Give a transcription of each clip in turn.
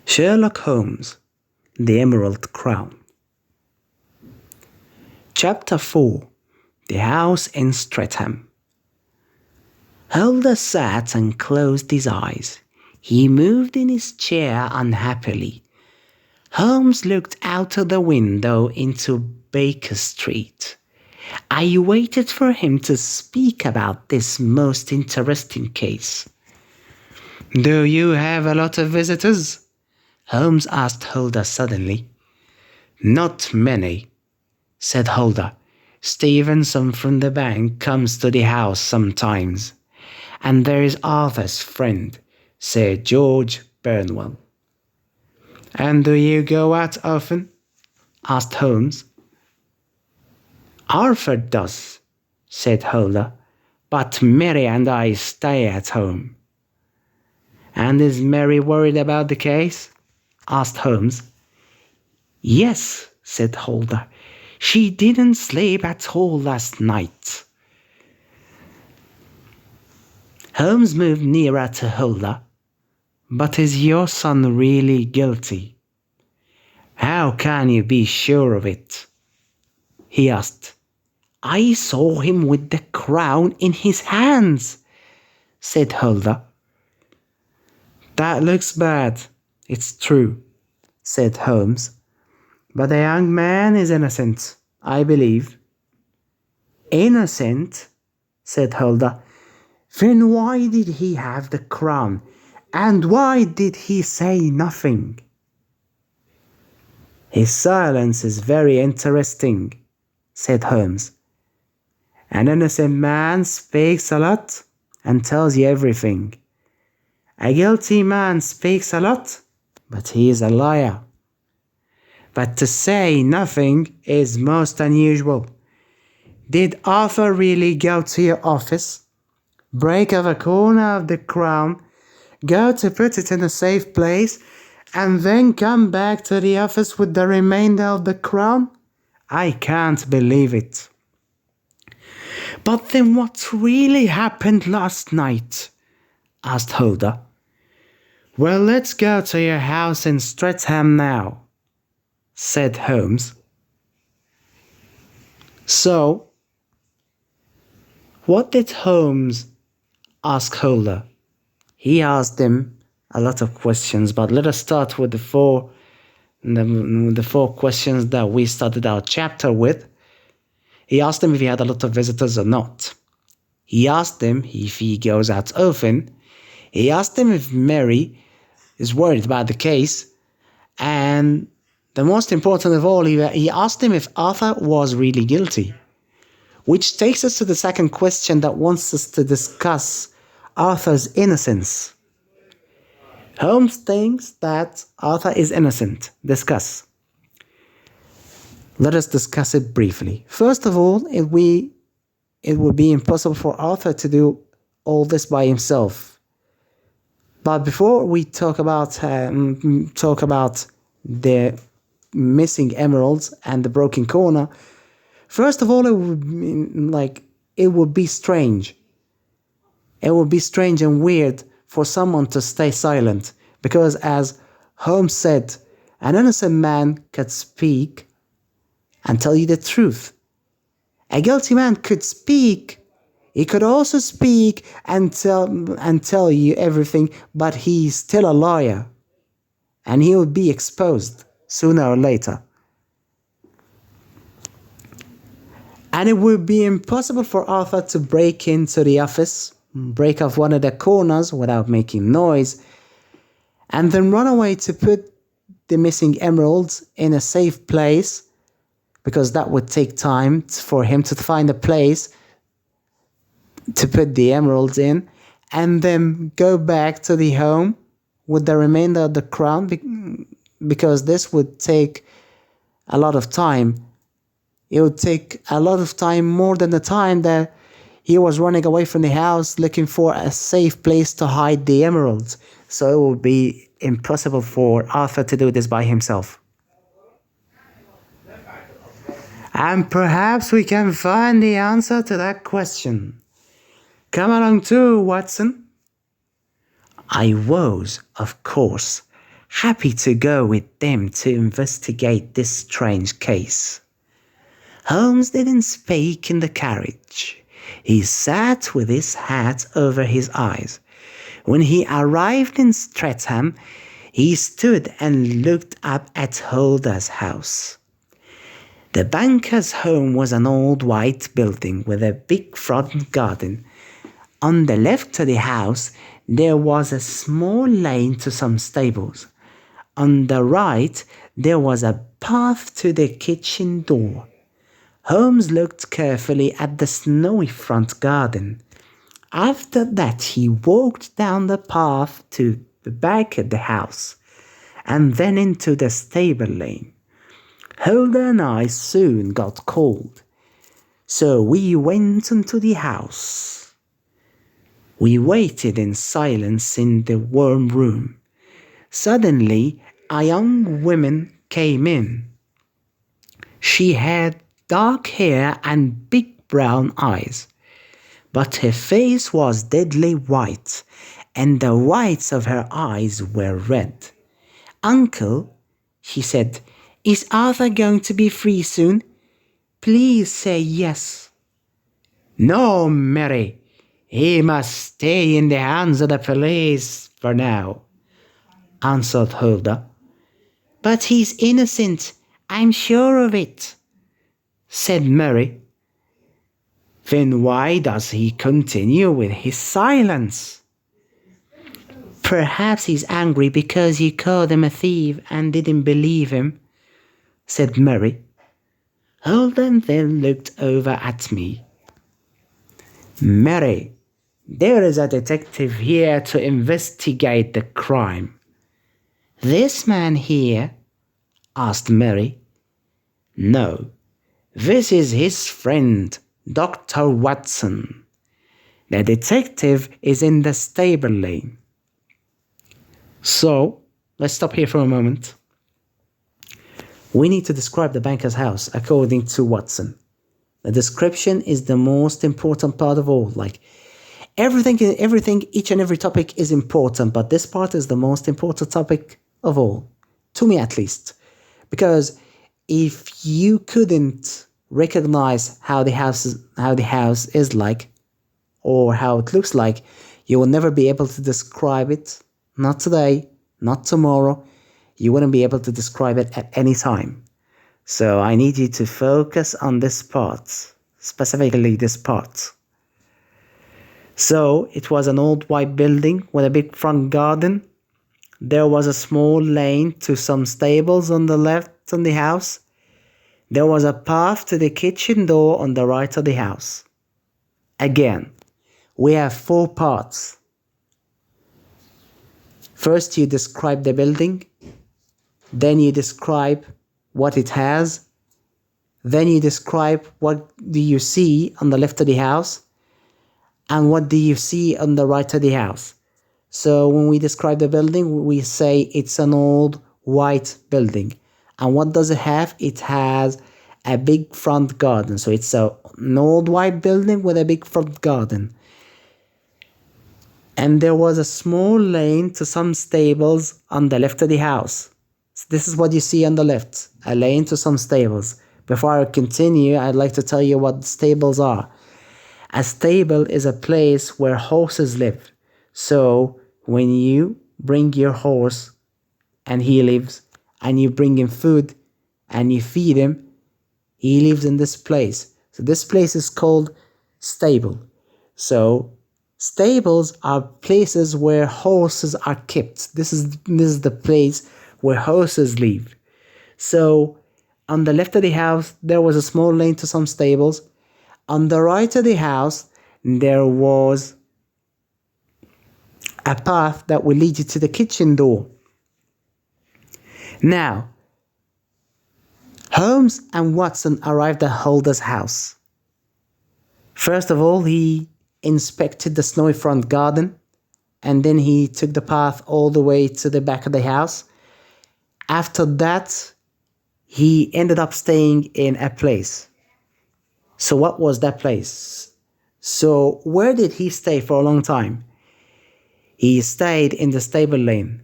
Sherlock Holmes, The Emerald Crown. Chapter 4. The House in Streatham. Holmes sat and closed his eyes. He moved in his chair unhappily. Holmes looked out of the window into Baker Street. I waited for him to speak about this most interesting case. "Do you have a lot of visitors?" Holmes asked Holder suddenly. "Not many," said Holder. "Stevenson from the bank comes to the house sometimes. And there is Arthur's friend, Sir George Burnwell." "And do you go out often?" asked Holmes. "Arthur does," said Holder, "but Mary and I stay at home." "And is Mary worried about the case?" asked Holmes. "Yes," said Holder. "She didn't sleep at all last night." Holmes moved nearer to Holder. "But is your son really guilty?" "How can you be sure of it?" he asked. "I saw him with the crown in his hands," said Holder. "That looks bad, it's true," said Holmes. "But the young man is innocent, I believe." "Innocent?" said Holder. "Then why did he have the crown? And why did he say nothing?" "His silence is very interesting," said Holmes. "An innocent man speaks a lot and tells you everything. A guilty man speaks a lot, but he is a liar. But to say nothing is most unusual. Did Arthur really go to your office, break off a corner of the crown, go to put it in a safe place, and then come back to the office with the remainder of the crown? I can't believe it." "But then what really happened last night?" asked Holder. "Well, let's go to your house in Streatham now," said Holmes. "So, what did Holmes ask Holder?" He asked him a lot of questions, but let us start with the four questions that we started our chapter with. He asked him if he had a lot of visitors or not. He asked him if he goes out often. He asked him if Mary is worried about the case. And the most important of all, he asked him if Arthur was really guilty. Which takes us to the second question that wants us to discuss Arthur's innocence. Holmes thinks that Arthur is innocent. Discuss. Let us discuss it briefly. First of all, it would be impossible for Arthur to do all this by himself. But before we talk about the missing emeralds and the broken corner, first of all, it would be strange. It would be strange and weird for someone to stay silent, because as Holmes said, an innocent man could speak and tell you the truth. A guilty man could speak. He could also speak and tell you everything, but he's still a liar. And he would be exposed sooner or later. And it would be impossible for Arthur to break into the office, break off one of the corners without making noise, and then run away to put the missing emeralds in a safe place, because that would take time for him to find a place to put the emeralds in, and then go back to the home with the remainder of the crown, because this would take a lot of time. It would take a lot of time, more than the time that he was running away from the house looking for a safe place to hide the emeralds. So it would be impossible for Arthur to do this by himself. And perhaps we can find the answer to that question. Come along too, Watson. I was, of course, happy to go with them to investigate this strange case. Holmes didn't speak in the carriage. He sat with his hat over his eyes. When he arrived in Streatham, he stood and looked up at Huldah's house. The banker's home was an old white building with a big front garden. On the left of the house, there was a small lane to some stables. On the right, there was a path to the kitchen door. Holmes looked carefully at the snowy front garden. After that, he walked down the path to the back of the house, and then into the stable lane. Huldah and I soon got cold, so we went into the house. We waited in silence in the warm room. Suddenly, a young woman came in. She had dark hair and big brown eyes, but her face was deadly white, and the whites of her eyes were red. "Uncle," she said, "is Arthur going to be free soon? Please say yes." "No, Mary. He must stay in the hands of the police for now," answered Huldah. "But he's innocent. I'm sure of it," said Mary. "Then why does he continue with his silence?" "Perhaps he's angry because you called him a thief and didn't believe him," said Mary. Holden then looked over at me. "Mary, there is a detective here to investigate the crime." "This man here?" asked Mary. "No, this is his friend, Dr. Watson. The detective is in the stable lane." So, let's stop here for a moment. We need to describe the banker's house according to Watson. The description is the most important part of all. Like everything, each and every topic is important, but this part is the most important topic of all, to me at least. Because if you couldn't recognize how the house is like, or how it looks like, you will never be able to describe it. Not today, not tomorrow. You wouldn't be able to describe it at any time. So I need you to focus on this part, specifically this part. So it was an old white building with a big front garden. There was a small lane to some stables on the left of the house. There was a path to the kitchen door on the right of the house. Again, we have 4 parts. First, you describe the building. Then you describe what it has. Then you describe what do you see on the left of the house and what do you see on the right of the house. So when we describe the building, we say it's an old white building. And what does it have? It has a big front garden. So it's an old white building with a big front garden. And there was a small lane to some stables on the left of the house. So this is what you see on the left, a lane to some stables. Before I continue, I'd like to tell you what stables are. A stable is a place where horses live. So when you bring your horse and he lives, and you bring him food and you feed him, he lives in this place. So this place is called stable. So stables are places where horses are kept. This is the place where horses live. So on the left of the house, there was a small lane to some stables. On the right of the house, there was a path that will lead you to the kitchen door. Now, Holmes and Watson arrived at Huldah's house. First of all, he inspected the snowy front garden, and then he took the path all the way to the back of the house. After that, he ended up staying in a place. So what was that place? So where did he stay for a long time? He stayed in the stable lane.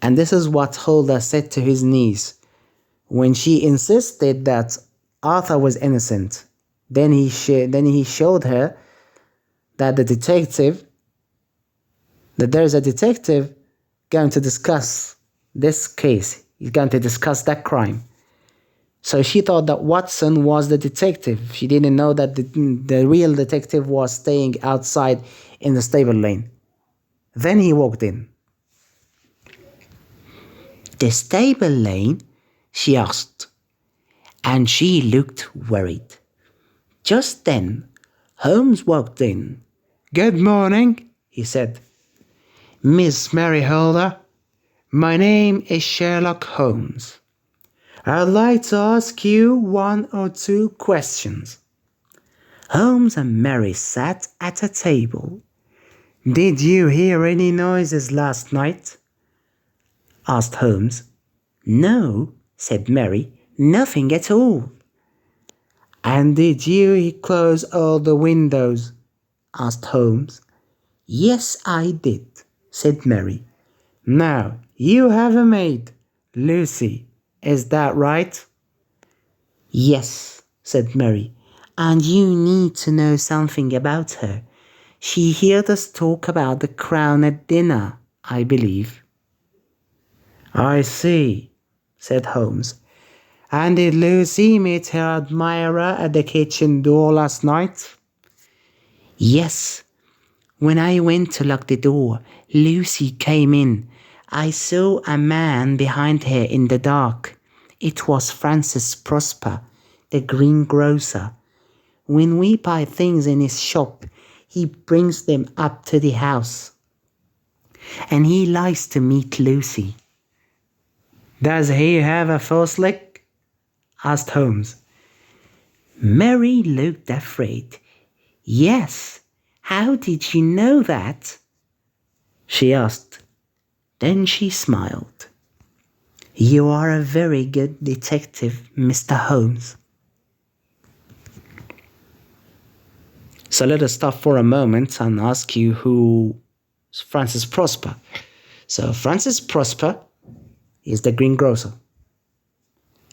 And this is what Hulda said to his niece when she insisted that Arthur was innocent. Then he showed her that there's a detective going to discuss this case. He's going to discuss that crime. So she thought that Watson was the detective. She didn't know that the real detective was staying outside in the stable lane. Then he walked in. "The stable lane?" she asked, and she looked worried. Just then, Holmes walked in. "Good morning," he said. "Miss Mary Holder, my name is Sherlock Holmes. I'd like to ask you 1 or 2 questions." Holmes and Mary sat at a table. "Did you hear any noises last night?" asked Holmes. "No," said Mary, "nothing at all." "And did you close all the windows?" asked Holmes. "Yes, I did," said Mary. "Now, you have a maid, Lucy, is that right?" "Yes," said Mary, "and you need to know something about her. She heard us talk about the crown at dinner, I believe." "I see," said Holmes. "And did Lucy meet her admirer at the kitchen door last night?" "Yes. When I went to lock the door, Lucy came in. I saw a man behind her in the dark. It was Francis Prosper, the greengrocer. When we buy things in his shop, he brings them up to the house. And he likes to meet Lucy." "Does he have a false leg?" asked Holmes. Mary looked afraid. "Yes. How did you know that?" she asked. Then she smiled. "You are a very good detective, Mr. Holmes." So let us stop for a moment and ask you who is Francis Prosper. So Francis Prosper is the greengrocer.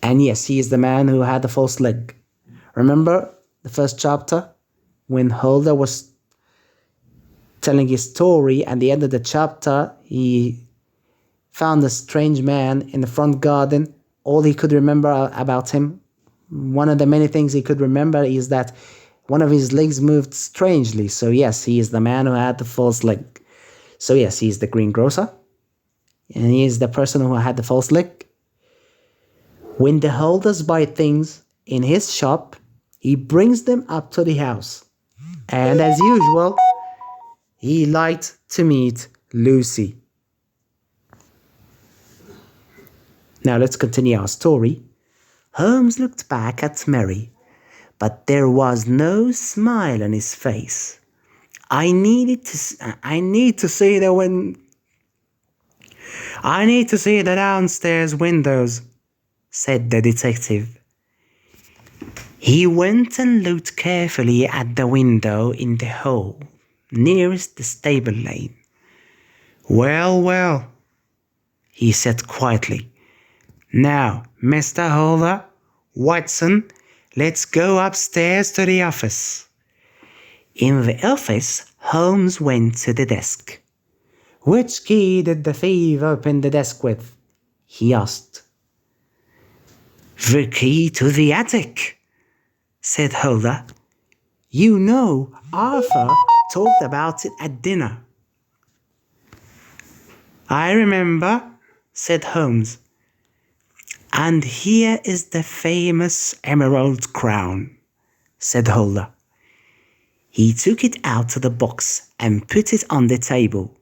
And yes, he is the man who had the false leg. Remember the first chapter when Hulda was telling his story, at the end of the chapter, he found a strange man in the front garden. All he could remember about him, one of the many things he could remember, is that one of his legs moved strangely. So yes, he is the man who had the false leg. So yes, he is the greengrocer, and he is the person who had the false leg. When the Huldas buy things in his shop, he brings them up to the house. And as usual, he liked to meet Lucy. Now let's continue our story. Holmes looked back at Mary, but there was no smile on his face. I need to see the downstairs windows," said the detective. He went and looked carefully at the window in the hall nearest the stable lane. Well, well," he said quietly. "Now, Mr. Holder, Watson, let's go upstairs to the office." In the office, Holmes went to the desk. "Which key did the thief open the desk with?" he asked. "The key to the attic," said Hulda. "You know, Arthur talked about it at dinner." "I remember," said Holmes. "And here is the famous emerald crown," said Hulda. He took it out of the box and put it on the table.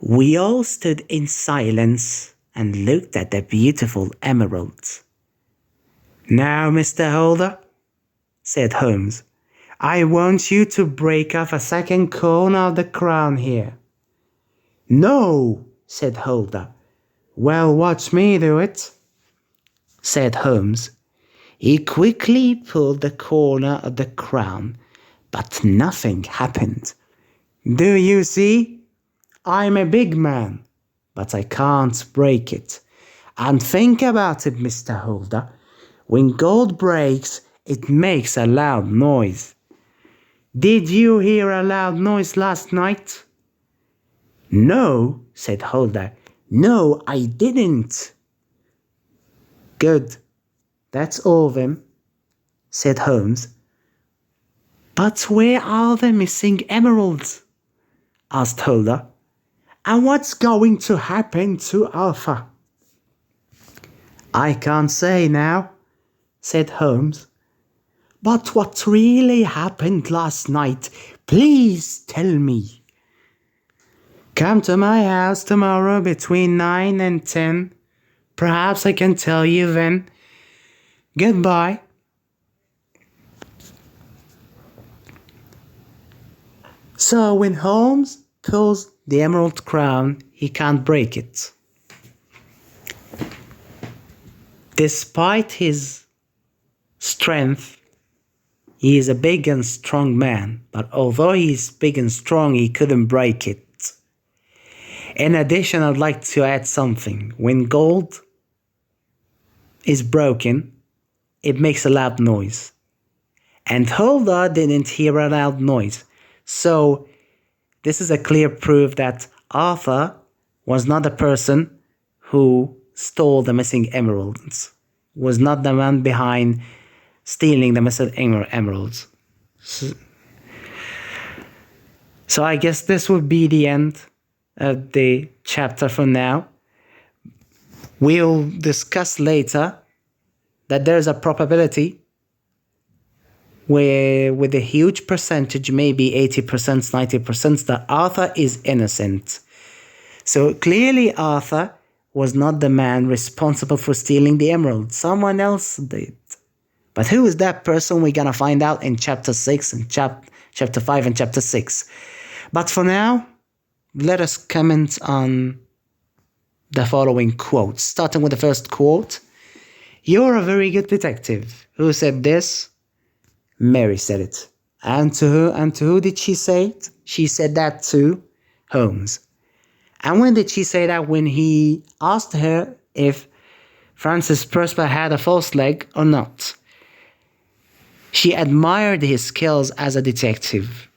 We all stood in silence and looked at the beautiful emeralds. "Now, Mr. Holder," said Holmes, "I want you to break off a second corner of the crown here." "No," said Holder. "Well, watch me do it," said Holmes. He quickly pulled the corner of the crown, but nothing happened. "Do you see? I'm a big man, but I can't break it. And think about it, Mr. Holder. When gold breaks, it makes a loud noise. Did you hear a loud noise last night? No, said Holder. No, I didn't. Good. That's all then, said Holmes. But where are the missing emeralds? Asked Holder. And what's going to happen to Arthur? I can't say now, said Holmes. But what really happened last night? Please tell me. Come to my house tomorrow between 9 and 10. Perhaps I can tell you then. Goodbye. So when Holmes pulls the emerald crown, he can't break it. Despite his strength, he is a big and strong man, but although he is big and strong, he couldn't break it. In addition, I'd like to add something. When gold is broken, it makes a loud noise. And Holder didn't hear a loud noise. So this is a clear proof that Arthur was not the person who stole the missing emeralds, was not the man behind stealing the missing emeralds. So I guess this would be the end of the chapter for now. We'll discuss later that there's a probability where with a huge percentage, maybe 80%, 90%, that Arthur is innocent. So clearly Arthur was not the man responsible for stealing the emerald. Someone else did. But who is that person? We're gonna find out in chapter 6 and chapter 5 and chapter 6. But for now, let us comment on the following quotes. Starting with the first quote. You're a very good detective. Who said this? Mary said it. And to who did she say it? She said that to Holmes. And when did she say that? When he asked her if Francis Prosper had a false leg or not. She admired his skills as a detective.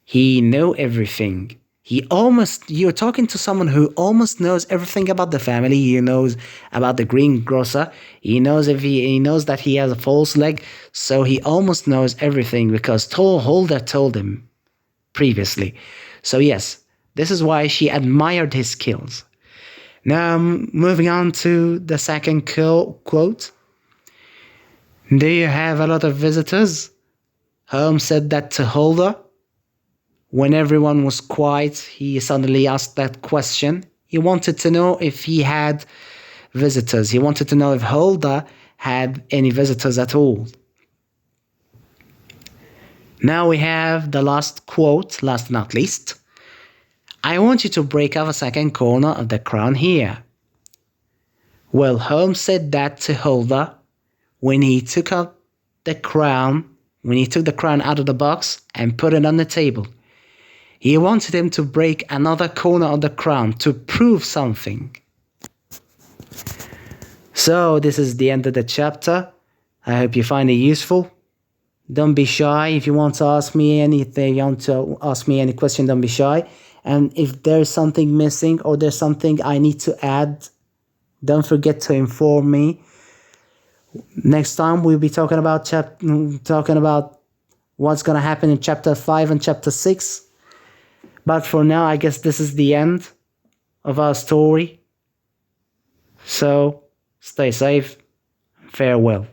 He knew everything. You're talking to someone who almost knows everything about the family. He knows about the greengrocer. He knows he knows that he has a false leg. So he almost knows everything because Holder told him previously. So yes, this is why she admired his skills. Now, moving on to the second quote. Do you have a lot of visitors? Holmes said that to Holder. When everyone was quiet, he suddenly asked that question. He wanted to know if he had visitors. He wanted to know if Holder had any visitors at all. Now we have the last quote, last but not least. I want you to break off a second corner of the crown here. Well, Holmes said that to Holder when he took out the crown, when he took the crown out of the box and put it on the table. He wanted him to break another corner of the crown to prove something. So this is the end of the chapter. I hope you find it useful. Don't be shy. If you want to ask me anything, you want to ask me any question, don't be shy. And if there's something missing or there's something I need to add, don't forget to inform me. Next time we'll be talking about what's gonna happen in chapter 5 and chapter 6. But for now, I guess this is the end of our story. So, stay safe. Farewell.